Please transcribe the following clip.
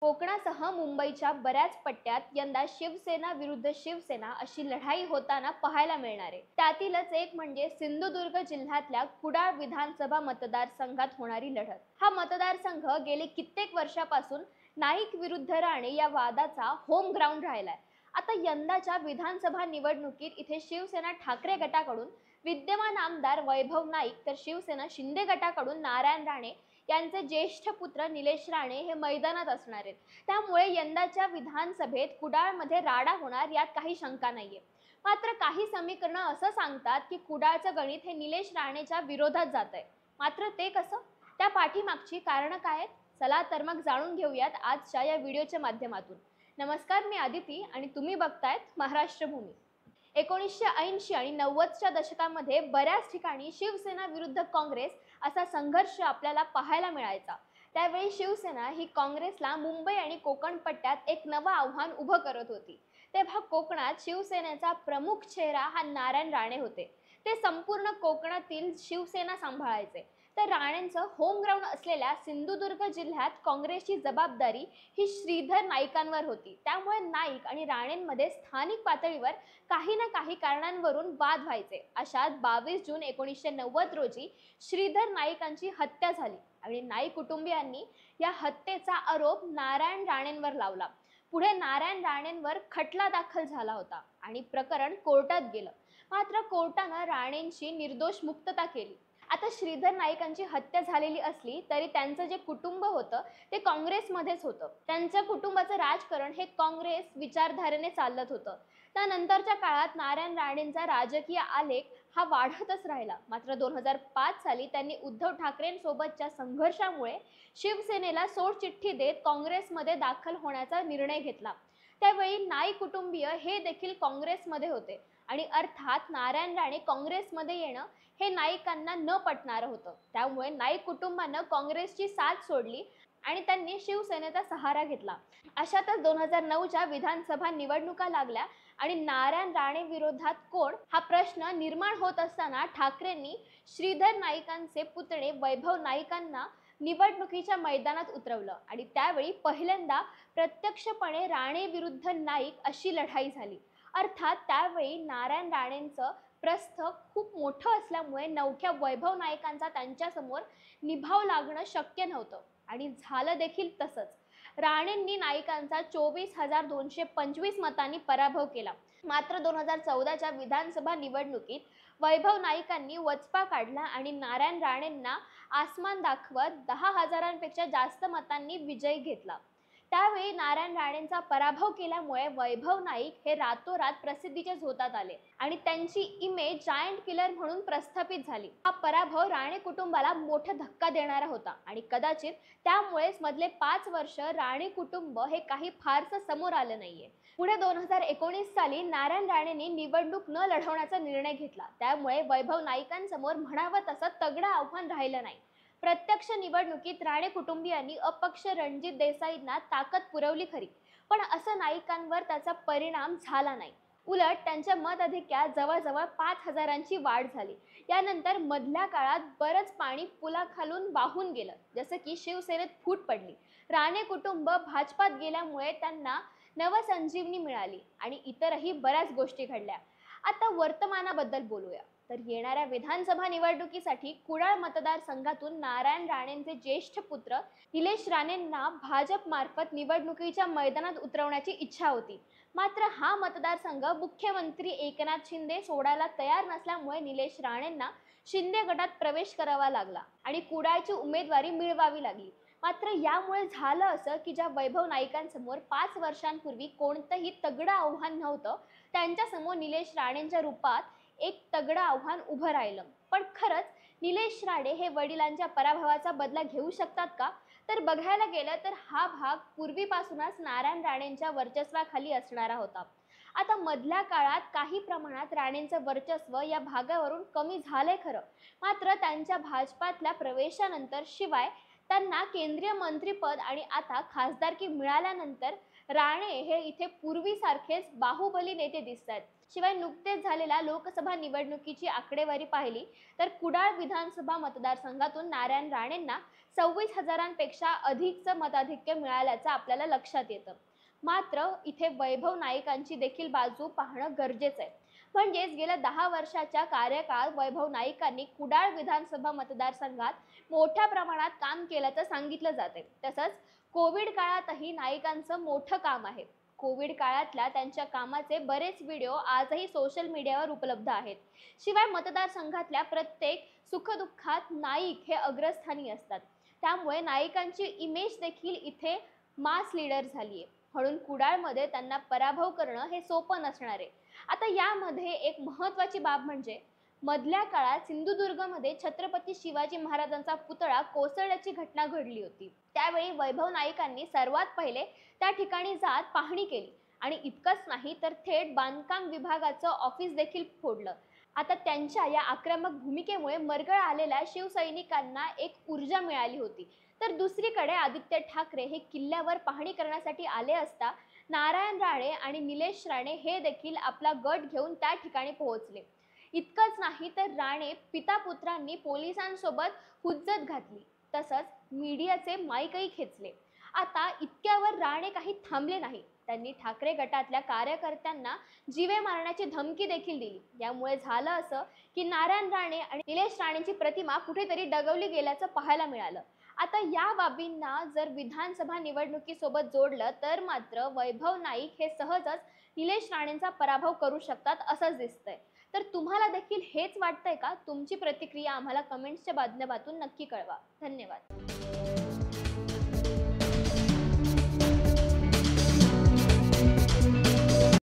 कोकणासह मुंबईच्या बऱ्याच पट्ट्यात यंदा शिवसेना विरुद्ध शिवसेना अशी लढाई होताना पाहायला मिळणार आहे। त्यातीलच एक म्हणजे सिंधुदुर्ग जिल्ह्यातल्या कुडाळ विधानसभा मतदारसंघात होणारी लढत। हा मतदारसंघ गेले कित्येक वर्षापासून नाईक विरुद्ध राणे या वादाचा होम ग्राउंड राहिलाय। आता यंदाच्या विधानसभा निवडणुकीत इथे शिवसेना ठाकरे गटाकडून विद्यमान आमदार वैभव नाईक तर शिवसेना शिंदे गटाकडून नारायण राणे यांचे ज्येष्ठ पुत्र निलेश राणे हे मैदानात असणार आहेत। त्यामुळे यंदाच्या विधानसभेत कुडाळमध्ये राडा होणार यात काही शंका नाहीये। मात्र काही समीकरणं असं सांगतात की कुडाळचं गणित हे निलेश राणेच्या विरोधात जातंय। मात्र ते कसं? त्या पाठीमागची कारणं काय आहेत? चला तर मग जाणून घेऊयात आजच्या या व्हिडिओच्या माध्यमातून। नमस्कार, मी आदिती आणि तुम्ही बघतायत महाराष्ट्र भूमी। 1980 आणि 90च्या दशकामध्ये बऱ्याच ठिकाणी शिवसेना विरुद्ध काँग्रेस असा संघर्ष आपल्याला पाहायला मिळायचा। त्यावेळी शिवसेना ही काँग्रेसला मुंबई आणि कोकण पट्ट्यात एक नवं आव्हान उभं करत होती। तेव्हा कोकणात शिवसेनेचा प्रमुख चेहरा हा नारायण राणे होते। ते संपूर्ण कोकणातील शिवसेना सांभाळायचे। तर राणेंचं होम ग्राउंड असलेल्या सिंधुदुर्ग जिल्ह्यात काँग्रेसची जबाबदारी ही श्रीधर नाईकांवर होती। त्यामुळे नाईक आणि राणेंमध्ये स्थानिक पातळीवर काही ना काही कारणांवरून वाद व्हायचे। अशात 22 जून 1990 रोजी श्रीधर नाईकांची हत्या झाली आणि नाईक कुटुंबियांनी या हत्येचा आरोप नारायण राणेंवर लावला। पुढे नारायण राणेंवर खटला दाखल झाला होता आणि प्रकरण कोर्टात गेलं। मात्र कोर्टानं राणेंची निर्दोष मुक्तता केली। आता श्रीधर नाईकांची हत्या झालेली असली तरी त्यांचं जे कुटुंब होतं ते काँग्रेसमध्येच होतं। त्यांच्या कुटुंबाचं राजकारण हे काँग्रेस विचारधारेने चालत होतं। त्यानंतरच्या काळात नारायण राणेंचा राजकीय आलेख हा वाढतच राहिला। मात्र 2005 साली त्यांनी उद्धव ठाकरेंसोबतच्या संघर्षामुळे शिवसेनेला सोडचिठ्ठी देत काँग्रेसमध्ये दाखल होण्याचा निर्णय घेतला। त्यावेळी नाईक कुटुंबीय हे देखील काँग्रेसमध्ये होते आणि अर्थात नारायण राणे काँग्रेसमध्ये येणं हे नाईकांना न पटणारं होतं। त्यामुळे नाईक कुटुंबानं काँग्रेसची साथ सोडली आणि त्यांनी शिवसेनेचा सहारा घेतला। अशातच 2009च्या विधानसभा निवडणुका लागल्या आणि नारायण राणे विरोधात कोण हा प्रश्न निर्माण होत असताना ठाकरेंनी श्रीधर नाईकांचे पुतणे वैभव नाईकांना निवडणुकीच्या मैदानात उतरवलं आणि त्यावेळी पहिल्यांदा प्रत्यक्षपणे राणे विरुद्ध नाईक अशी लढाई झाली। अर्थात त्यावेळी नारायण राणेंचं प्रस्थ खूप मोठं असल्यामुळे नवख्या वैभव नाईकांचा त्यांच्यासमोर निभाव लागणं शक्य नव्हतं आणि झालं देखील तसंच। राणेंनी नाईकांचा 24,225 मतांनी पराभव केला। मात्र 2014च्या विधानसभा निवडणुकीत वैभव नाईकांनी वचपा काढला आणि नारायण राणेंना आसमान दाखवत 10,000पेक्षा जास्त मतांनी विजय घेतला। त्यावेळी नारायण राणेंचा पराभव केल्यामुळे वैभव नाईक हे रातोरात प्रसिद्धीच्या झोतात आले आणि त्यांची इमेज जायंट किलर म्हणून प्रस्थापित झाली। हा पराभव राणे कुटुंबाला मोठा धक्का देणारा होता आणि कदाचित त्यामुळेच मधले 5 वर्ष राणे कुटुंब हे काही फारसं समोर आलं नाहीये। पुढे 2019 साली नारायण राणेंनी निवडणूक न लढवण्याचा निर्णय घेतला। त्यामुळे वैभव नाईकांसमोर म्हणावं तसं तगडं आव्हान राहिलं नाही। प्रत्यक्ष निवडणुकीत राणे कुटुंबियांनी अपक्ष रणजित देसाईंना ताकद पुरवली खरी, पण असं नाईकांवर त्याचा परिणाम झाला नाही। उलट त्यांच्या मताधिक्यात जवळजवळ 5,000ची वाढ झाली। यानंतर मधल्या काळात बरंच पाणी पुलाखालून वाहून गेलं, जसं की शिवसेनेत फूट पडली। राणे कुटुंब भाजपात गेल्यामुळे त्यांना नवसंजीवनी मिळाली आणि इतरही बऱ्याच गोष्टी घडल्या। आता वर्तमानाबद्दल बोलूया तर येणाऱ्या विधानसभा निवडणुकीसाठी कुडाळ मतदारसंघातून नारायण राणेंचे ज्येष्ठ पुत्र निलेश राणेंना भाजप मार्फत निवडणुकीच्या मैदानात उतरवण्याची इच्छा होती। मात्र हा मतदारसंघ मुख्यमंत्री एकनाथ शिंदे सोडायला तयार नसल्यामुळे निलेश राणेंना शिंदे गटात प्रवेश करावा लागला आणि कुडाळची उमेदवारी मिळवावी लागली। मात्र यामुळे झालं असं की ज्या वैभव नाईकांसमोर 5 वर्षांपूर्वी कोणतंही तगडं आव्हान नव्हतं, त्यांच्यासमोर निलेश राणेंच्या रूपात एक तगडं आव्हान उभं राहिलं। पण खरंच निलेश राणे हे वडिलांच्या पराभवाचा बदला घेऊ शकतात का? तर बघायला गेलं तर हा भाग पूर्वीपासूनच नारायण राणेंच्या वर्चस्वाखाली असणारा होता। आता मधल्या काळात काही प्रमाणात राणेंचं वर्चस्व या भागावरून कमी झालंय खरं, मात्र त्यांच्या भाजपातल्या प्रवेशानंतर शिवाय त्यांना केंद्रीय मंत्रीपद आणि आता खासदारकी मिळाल्यानंतर राणे हे इथे पूर्वीसारखेच बाहुबली नेते दिसतात। शिवाय नुकतेच झालेल्या लोकसभा निवडणुकीची आकडेवारी पाहिली तर कुडाळ विधानसभा मतदारसंघातून नारायण राणेंना 26,000पेक्षा अधिकचं मताधिक्य मिळाल्याचं आपल्याला लक्षात येतं। मात्र इथे वैभव नाईकांची देखील बाजू पाहणं गरजेचं आहे। म्हणजेच गेल्या 10 वर्षाच्या कार्यकाळात वैभव नाईकांनी कुडाळ विधानसभा मतदारसंघात मोठ्या प्रमाणात काम केल्याचं सांगितलं जाते। तसंच कोविड काळातही नाईकांचं मोठं काम आहे। कोविड काळातल्या त्यांच्या कामाचे बरेच व्हिडिओ आजही सोशल मीडियावर उपलब्ध आहेत। शिवाय मतदारसंघातल्या प्रत्येक सुखदुःखात नाईक हे अग्रस्थानी असतात। त्यामुळे नाईकांची इमेज देखील इथे मास लीडर झाली आहे। म्हणून कुडाळमध्ये त्यांना पराभव करणं हे सोपं नसणार आहे। आता यामध्ये एक महत्त्वाची बाब म्हणजे मधल्या काळात सिंधुदुर्गमध्ये छत्रपती शिवाजी महाराजांचा पुतळा कोसळल्याची घटना घडली होती। त्यावेळी वैभव नाईकांनी सर्वात पहिले त्या ठिकाणी जात पाहणी केली आणि इतकंच नाही तर थेट बांधकाम विभागाचं ऑफिस देखील फोडलं। आता त्यांच्या या आक्रमक भूमिकेमुळे मरगळ आलेल्या शिवसैनिकांना एक ऊर्जा मिळाली होती। तर दुसरीकडे आदित्य ठाकरे हे किल्ल्यावर पाहणी करण्यासाठी आले असता नारायण राणे आणि निलेश राणे हे देखील आपला गट घेऊन त्या ठिकाणी पोहोचले। इतकंच नाही तर राणे पिता पुत्रांनी पोलिसांसोबत हुज्जत घातली, तसंच मीडियाचे माईकही खेचले। आता इतक्यावर राणे काही थांबले नाही, त्यांनी ठाकरे गटातल्या कार्यकर्त्यांना जीवे मारण्याची धमकी देखील दिली। यामुळे झालं असं की नारायण राणे आणि निलेश राणेंची प्रतिमा कुठेतरी डगवली गेल्याचं पाहायला मिळालं। आता या बाबींना जर विधानसभा निवडणुकीसोबत जोडलं तर मात्र वैभव नाईक हे सहजच निलेश राणेंचा पराभव करू शकतात असंच दिसतंय। तर तुम्हाला देखील हेच वाटतंय का? तुमची प्रतिक्रिया आम्हाला कमेंट्सच्या माध्यमातून नक्की कळवा। धन्यवाद।